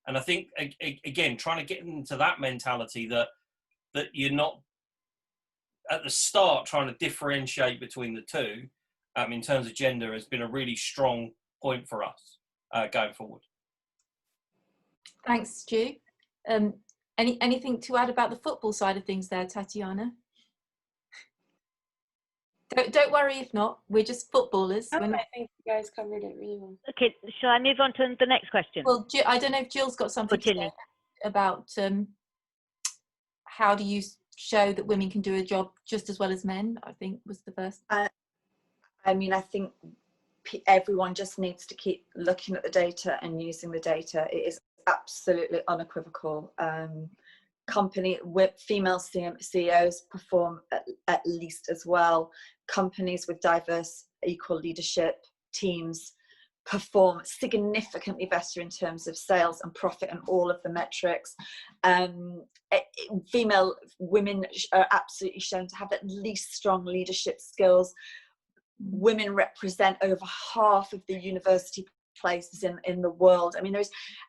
And I think, again, trying to get into that mentality that you're not, at the start, trying to differentiate between the 2 in terms of gender has been a really strong point for us going forward. Thanks, Stu. Anything to add about the football side of things there, Tatiana? Don't worry if not. We're just footballers. I think you guys covered it really well. Okay, shall I move on to the next question? Well, I don't know if Jill's got something to say about how do you show that women can do a job just as well as men, I think was the first. I mean, I think everyone just needs to keep looking at the data and using the data. It is absolutely unequivocal. Company with female CEOs perform at least as well. Companies with diverse equal leadership teams perform significantly better in terms of sales and profit and all of the metrics. Female women are absolutely shown to have at least strong leadership skills. Women represent over half of the university places in the world. I mean,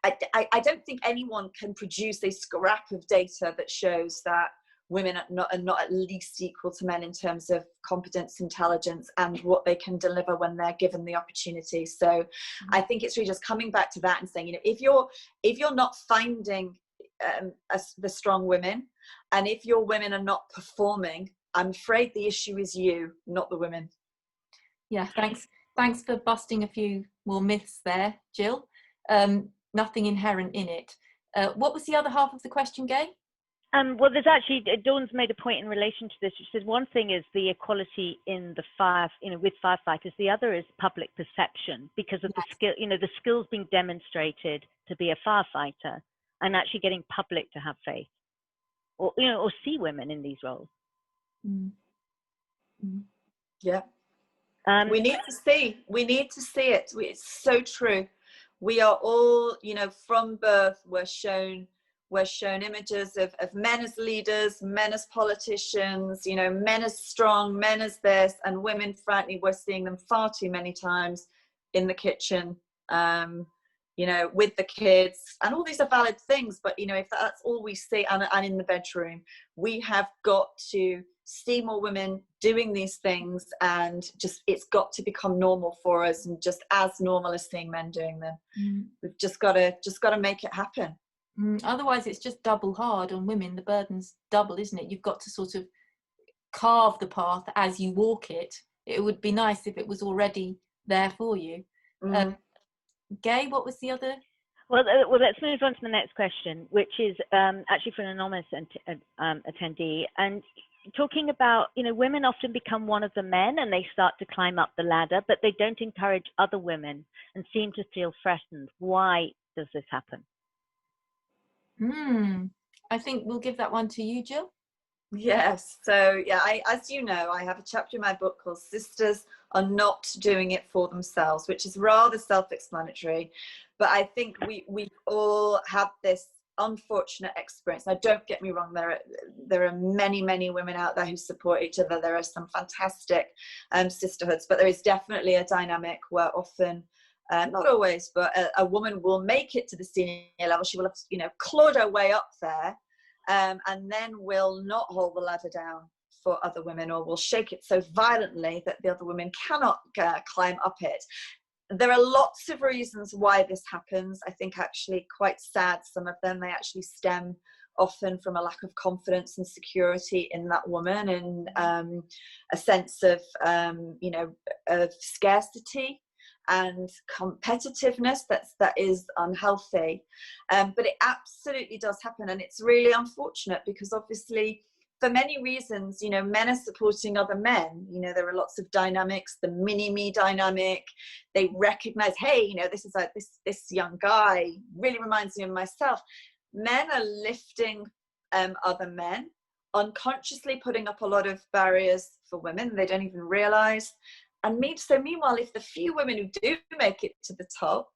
I don't think anyone can produce a scrap of data that shows that women are not at least equal to men in terms of competence, intelligence, and what they can deliver when they're given the opportunity. So I think it's really just coming back to that and saying, you know, if you're not finding the strong women, and if your women are not performing, I'm afraid the issue is you, not the women. Yeah, thanks for busting a few more myths there, Gill. Nothing inherent in it. What was the other half of the question, Gay? Well, there's actually, Dawn's made a point in relation to this. She says one thing is the equality in the fire, you know, with firefighters. The other is public perception because of the skill, you know, the skills being demonstrated to be a firefighter and actually getting public to have faith, or you know, or see women in these roles. Yeah. We need to see it. It's so true. We are all, you know, from birth, we're shown images of men as leaders, men as politicians, you know, men as strong, men as this, and women, frankly, we're seeing them far too many times in the kitchen, you know, with the kids, and all these are valid things, but, you know, if that's all we see, and in the bedroom, we have got to see more women doing these things, and just it's got to become normal for us, and just as normal as seeing men doing them. We've just got to make it happen. Otherwise it's just double hard on women. The burden's double, isn't it? You've got to sort of carve the path as you walk it. It would be nice if it was already there for you. Gay, what was the other? Well, let's move on to the next question, which is actually for an anonymous attendee. And talking about, women often become one of the men and they start to climb up the ladder, but they don't encourage other women and seem to feel threatened. Why does this happen? I think we'll give that one to you, Gill. Yes. So yeah, as you know, I have a chapter in my book called Sisters Are Not Doing It For Themselves, which is rather self-explanatory. But I think we all have this unfortunate experience. Now, don't get me wrong, there are many women out there who support each other. There are some fantastic sisterhoods, but there is definitely a dynamic where often, not always, but a woman will make it to the senior level. She will have, clawed her way up there, and then will not hold the ladder down for other women, or will shake it so violently that the other women cannot climb up it. There are lots of reasons why this happens. I think actually quite sad, some of them, they actually stem often from a lack of confidence and security in that woman, and a sense of of scarcity and competitiveness that is unhealthy. But it absolutely does happen, and it's really unfortunate because obviously for many reasons, men are supporting other men. There are lots of dynamics, the mini-me dynamic. They recognize, hey, this is this young guy really reminds me of myself. Men are lifting other men, unconsciously putting up a lot of barriers for women they don't even realize. And meanwhile, if the few women who do make it to the top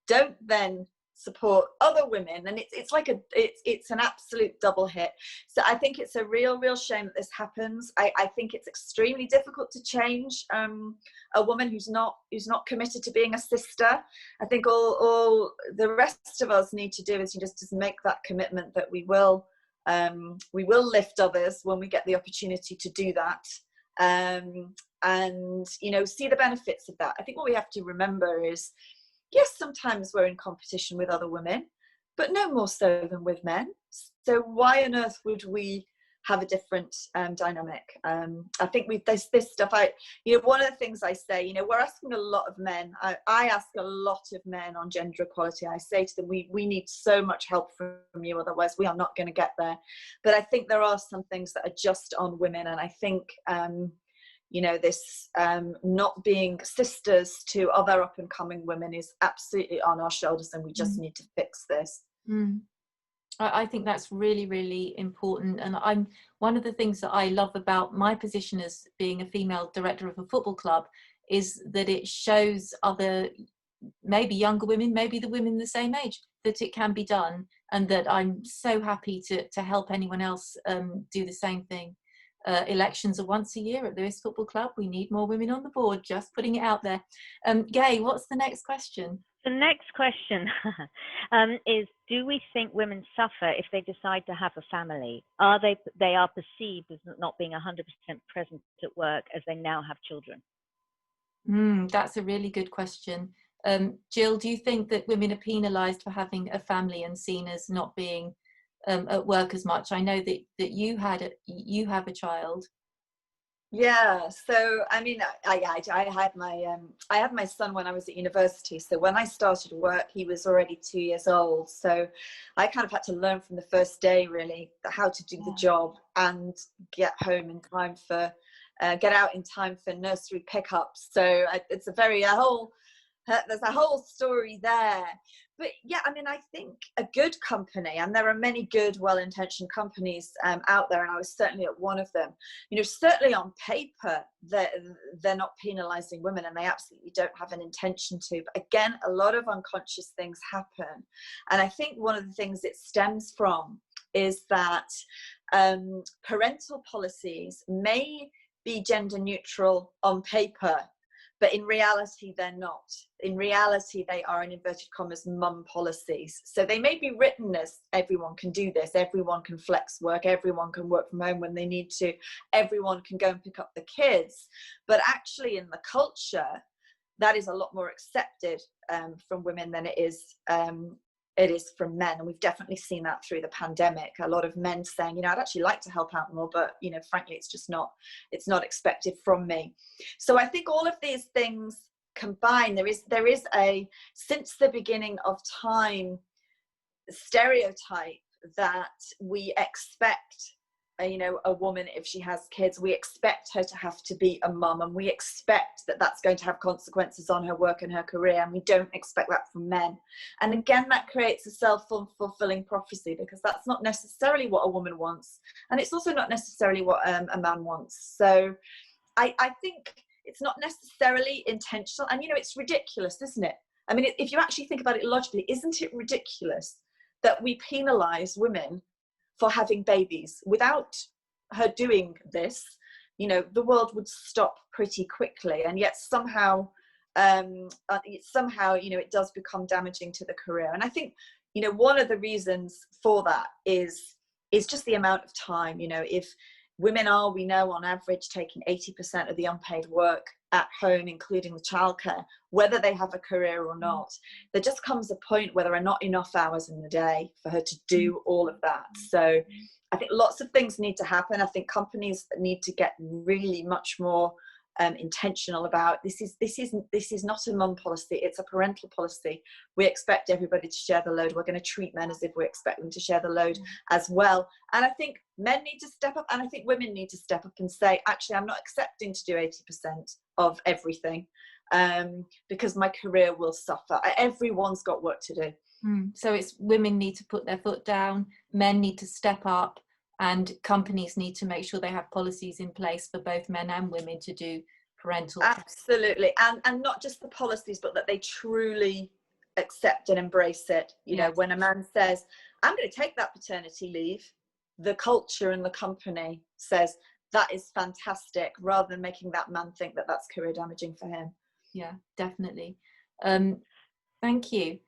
don't then support other women, and it's like it's an absolute double hit. So I think it's a real shame that this happens. I think it's extremely difficult to change a woman who's not committed to being a sister. I think all the rest of us need to do is just make that commitment that we will lift others when we get the opportunity to do that. And see the benefits of that. I think what we have to remember is, yes, sometimes we're in competition with other women, but no more so than with men. So why on earth would we have a different dynamic? I think there's this stuff. One of the things I say, we're asking a lot of men. I ask a lot of men on gender equality. I say to them, we need so much help from you, otherwise we are not going to get there. But I think there are some things that are just on women, and I think this not being sisters to other up and coming women is absolutely on our shoulders, and we just need to fix this. I think that's really, really important. And one of the things that I love about my position as being a female director of a football club is that it shows other, maybe younger women, maybe the women the same age, that it can be done, and that I'm so happy to help anyone else do the same thing. Elections are once a year at Lewes Football Club. We need more women on the board, just putting it out there. Gay, what's the next question? The next question is, do we think women suffer if they decide to have a family? They are perceived as not being 100% present at work as they now have children? That's a really good question. Gill, do you think that women are penalised for having a family and seen as not being at work as much? I know that you have a child. Yeah, so I mean, I had my son when I was at university. So when I started work, he was already 2 years old. So I kind of had to learn from the first day, really, how to do the job and get home in time for, get out in time for nursery pickups. So it's there's a whole story there. But yeah, I mean, I think a good company, and there are many good, well-intentioned companies out there, and I was certainly at one of them. Certainly on paper, they're not penalising women, and they absolutely don't have an intention to. But again, a lot of unconscious things happen. And I think one of the things it stems from is that parental policies may be gender neutral on paper, but in reality, they're not. In reality, they are, in inverted commas, mum policies. So they may be written as everyone can do this, everyone can flex work, everyone can work from home when they need to, everyone can go and pick up the kids. But actually in the culture, that is a lot more accepted from women than it is from men. And we've definitely seen that through the pandemic. A lot of men saying, I'd actually like to help out more, but frankly, it's not expected from me. So I think all of these things combined, there is a, since the beginning of time, stereotype that we expect a woman, if she has kids, we expect her to have to be a mum, and we expect that that's going to have consequences on her work and her career, and we don't expect that from men. And again, that creates a self-fulfilling prophecy, because that's not necessarily what a woman wants, and it's also not necessarily what a man wants. So I think it's not necessarily intentional, and it's ridiculous, isn't it? I mean, if you actually think about it logically, isn't it ridiculous that we penalise women for having babies? Without her doing this, the world would stop pretty quickly, and yet somehow it does become damaging to the career. And I think one of the reasons for that is just the amount of time. If women are, we know, on average taking 80% of the unpaid work at home, including the childcare, whether they have a career or not, there just comes a point where there are not enough hours in the day for her to do all of that. So I think lots of things need to happen. I think companies need to get really much more intentional about this is not a mum policy, it's a parental policy. We expect everybody to share the load. We're going to treat men as if we expect them to share the load as well. And I think men need to step up, and I think women need to step up and say, actually, I'm not accepting to do 80% of everything, because my career will suffer. Everyone's got work to do. So it's women need to put their foot down, men need to step up, and companies need to make sure they have policies in place for both men and women to do parental. Absolutely. And not just the policies, but that they truly accept and embrace it. When a man says, I'm going to take that paternity leave, the culture and the company says, that is fantastic, rather than making that man think that that's career damaging for him. Yeah, definitely. Thank you.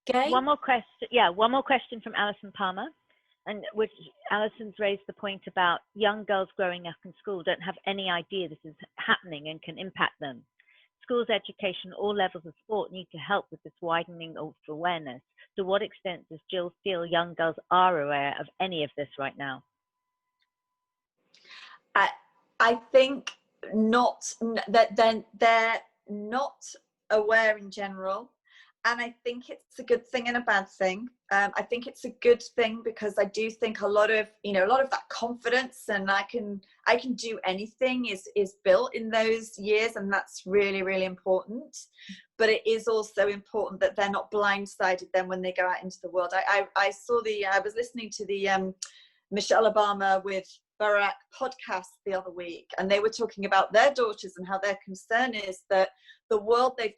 Gay? One more question from Alison Palmer. And which Alison's raised the point about young girls growing up in school don't have any idea this is happening and can impact them. Schools, education, all levels of sport need to help with this widening of awareness. To what extent does Gill feel young girls are aware of any of this right now? I think not, that they're not aware in general. And I think it's a good thing and a bad thing. I think it's a good thing because I do think a lot of that confidence and I can do anything is built in those years, and that's really, really important. But it is also important that they're not blindsided then when they go out into the world. I was listening to the Michelle Obama with Barack podcast the other week, and they were talking about their daughters and how their concern is that the world they've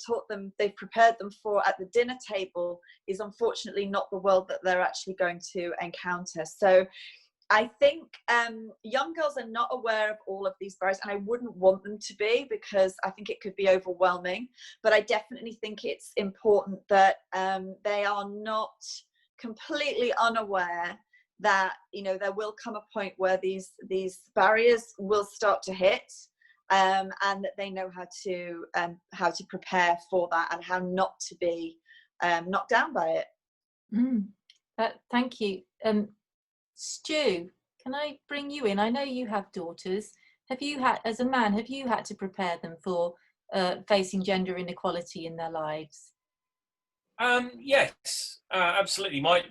prepared them for at the dinner table is unfortunately not the world that they're actually going to encounter. So I think young girls are not aware of all of these barriers, and I wouldn't want them to be, because I think it could be overwhelming. But I definitely think it's important that they are not completely unaware that there will come a point where these barriers will start to hit, and that they know how to prepare for that and how not to be knocked down by it. Thank you. Stu, can I bring you in? I know you have daughters. As a man, have you had to prepare them for facing gender inequality in their lives? Yes, absolutely. My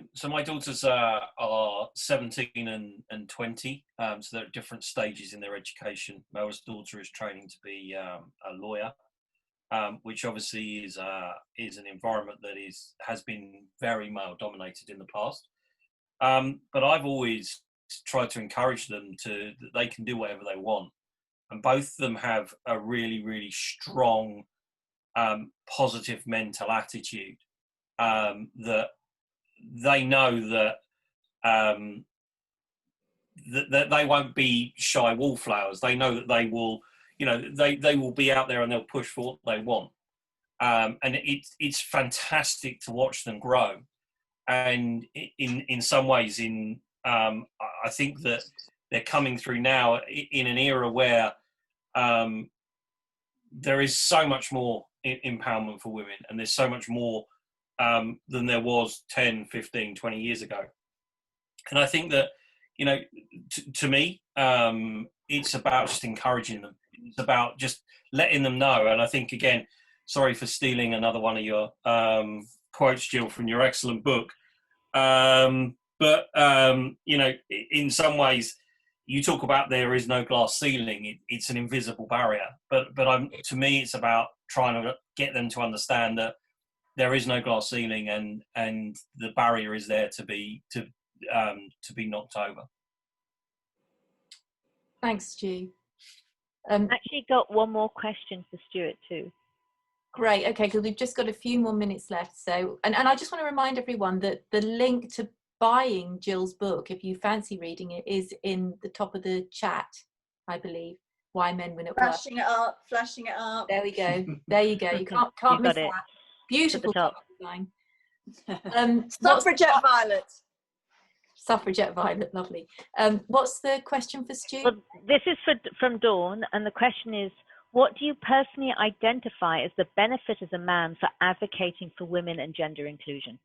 daughters are 17 and 20, so they're at different stages in their education. My eldest daughter is training to be a lawyer, which obviously is an environment that has been very male dominated in the past. But I've always tried to encourage them that they can do whatever they want, and both of them have a really, really strong, positive mental attitude. That they know that that they won't be shy wallflowers. They know that they will, they will be out there and they'll push for what they want. And it's fantastic to watch them grow. And in some ways, I think that they're coming through now in an era where there is so much more empowerment for women, and there's so much more than there was 10, 15, 20 years ago. And I think that, to me, it's about just encouraging them. It's about just letting them know. And I think, again, sorry for stealing another one of your quotes, Gill, from your excellent book. But in some ways, you talk about there is no glass ceiling. It's an invisible barrier. But to me, it's about trying to get them to understand that there is no glass ceiling, and the barrier is there to be knocked over. Thanks, Stu. Actually got one more question for Stuart too. Great. Okay, because we've just got a few more minutes left. So, and I just want to remind everyone that the link to buying Gill's book, if you fancy reading it, is in the top of the chat, I believe. Why Men Win at Work. Flashing it up, flashing it up. There we go. There you go. You can't You miss got it. that. Beautiful top. design. Suffragette Violet. Suffragette Violet, lovely. What's the question for Stu? Well, this is from Dawn, and the question is, what do you personally identify as the benefit as a man for advocating for women and gender inclusion?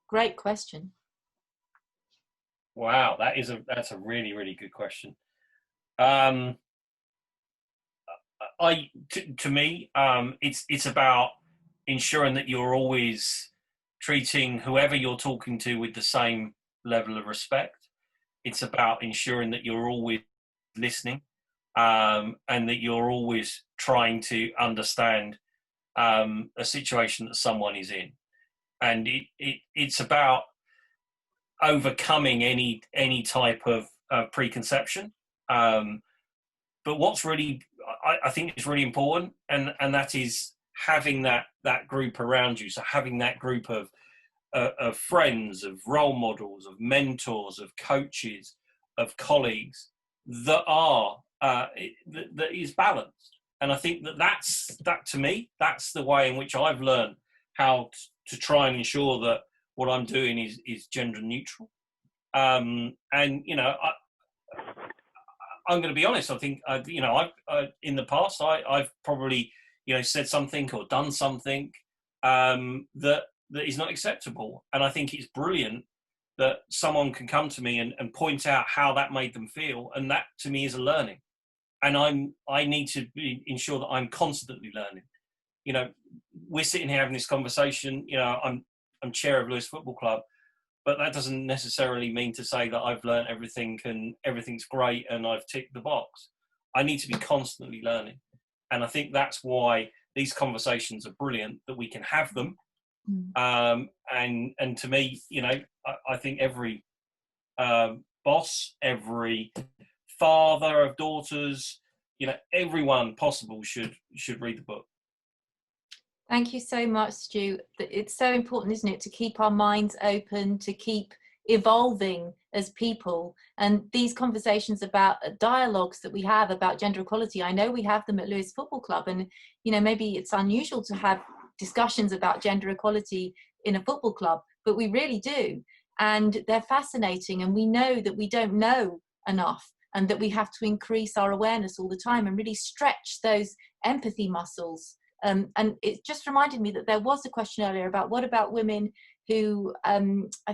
Great question. Wow, that's a really, really good question. To me, it's about ensuring that you're always treating whoever you're talking to with the same level of respect. It's about ensuring that you're always listening, and that you're always trying to understand a situation that someone is in. And it's about overcoming any type of preconception. But what's really, I think is really important, and that is having that group around you. So having that group of friends, of role models, of mentors, of coaches, of colleagues that are that is balanced. And I think that to me, that's the way in which I've learned how to try and ensure that what I'm doing is gender neutral. And you know, I'm going to be honest. I think I've in the past I've probably said something or done something that is not acceptable. And I think it's brilliant that someone can come to me and point out how that made them feel, and that to me is a learning. And I need to ensure that I'm constantly learning. We're sitting here having this conversation. I'm chair of Lewes Football Club, but that doesn't necessarily mean to say that I've learned everything and everything's great and I've ticked the box. I need to be constantly learning. And I think that's why these conversations are brilliant, that we can have them. And to me, I think every boss, every father of daughters, everyone possible should read the book. Thank you so much, Stu. It's so important, isn't it, to keep our minds open, to keep evolving as people. And these conversations about dialogues that we have about gender equality, I know we have them at Lewes Football Club, and maybe it's unusual to have discussions about gender equality in a football club, but we really do, and they're fascinating. And we know that we don't know enough, and that we have to increase our awareness all the time and really stretch those empathy muscles. And it just reminded me that there was a question earlier about what about women who I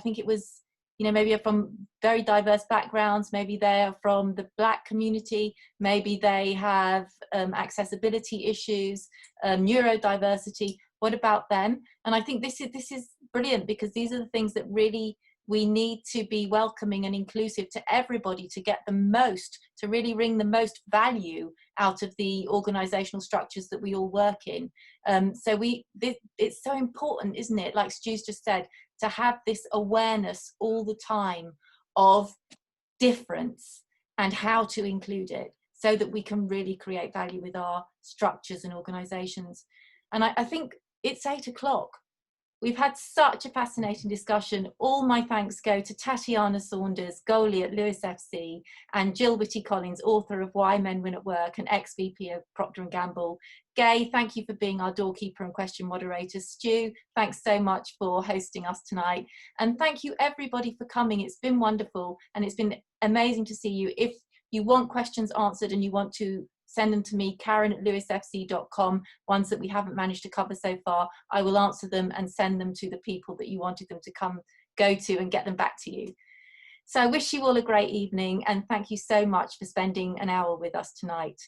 think it was maybe are from very diverse backgrounds, maybe they're from the Black community, maybe they have accessibility issues, neurodiversity. What about them? And I think this is brilliant, because these are the things that really we need to be welcoming and inclusive to everybody, to get the most, to really wring the most value out of the organisational structures that we all work in. So it's so important, isn't it, like Stu's just said, to have this awareness all the time of difference and how to include it, so that we can really create value with our structures and organisations. And I think it's 8 o'clock. We've had such a fascinating discussion. All my thanks go to Tatiana Saunders, goalie at Lewes FC, and Gill Whitty-Collins, author of Why Men Win at Work and ex-VP of Procter & Gamble. Gay, thank you for being our doorkeeper and question moderator. Stu, thanks so much for hosting us tonight. And thank you everybody for coming. It's been wonderful, and it's been amazing to see you. If you want questions answered and you want to send them to me, Karen@lewesfc.com, ones that we haven't managed to cover so far. I will answer them and send them to the people that you wanted them to go to and get them back to you. So I wish you all a great evening, and thank you so much for spending an hour with us tonight.